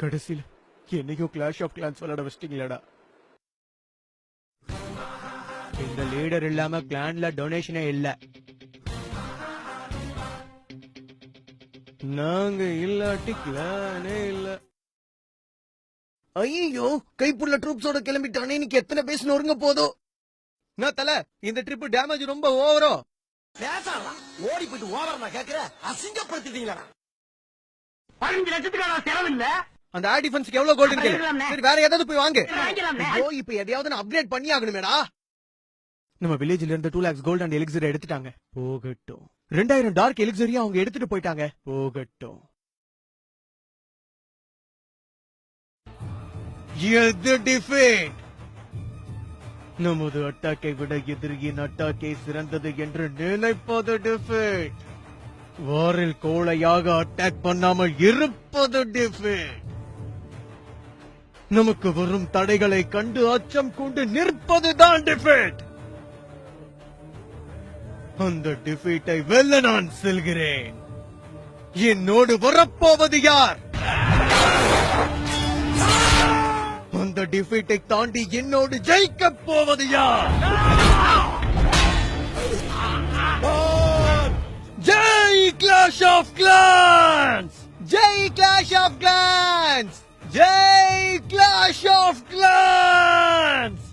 கடைசியில என்னைக்கும் clash of glands விளையாட வச்சிட்டீங்களடா. இந்த லீடர் இல்லாம கிளான்ல டொனேஷனே இல்ல. நாங்க இல்லாட்டி கிளானே இல்ல. ஐயோ, கைப்புள்ள ட்ரூப்ஸோட கிளம்பிட்டானே. இன்னைக்கு எத்தனை பேஸ் நொறுங்க போதும். நான் தல, இந்த ட்ரிப் டேமேஜ் ரொம்ப ஓவரோ. பேசாதான் ஓடி போயிட்டு ஓவர் நான் கேக்குறேன். அசிங்கப்படுத்திட்டீங்களா? 15 லட்சத்துக்கான செலவு இல்ல. அந்த ஏர் டிஃபென்ஸ்க்கு எவ்வளவு கோல்டு இருக்கு? சரி, வேற ஏதாவது போய் வாங்கு. ஐயோ, இப்ப எதையாவது நான் அப்கிரேட் பண்ணி ஆகணுமேடா. நம்ம வில்லேஜ்ல இருந்து 2 lakhs கோல்ட் அண்ட் எலிக்சர் எடுத்துட்டாங்க. போகட்டும். 2000 டார்க் எலிக்சரையும் அவங்க எடுத்துட்டு போயிட்டாங்க. போகட்டும். எது டிஃபீட்? நமது அட்டாக்கை விட எதிரியின் அட்டாக்கை சிறந்தது என்று நினைப்பது டிஃபீட். வாரில் கோழையாக அட்டாக் பண்ணாமல் இருப்பது டிஃபீட். நமக்கு வரும் தடைகளை கண்டு அச்சம் கொண்டு நிற்பதுதான் டிஃபீட். அந்த டிஃபீட்டை வெல்ல நான் செல்கிறேன். என்னோடு வரப்போவது யார்? அந்த டிஃபீட்டை தாண்டி என்னோடு ஜெயிக்க போவது யார்? ஜெய் கிளாஷ் ஆஃப் கிளான்ஸ்! ஜெய் கிளாஷ் ஆஃப் கிளான்ஸ்! ஜெய் கிளாஷ் ஆஃப் கிளான்ஸ்!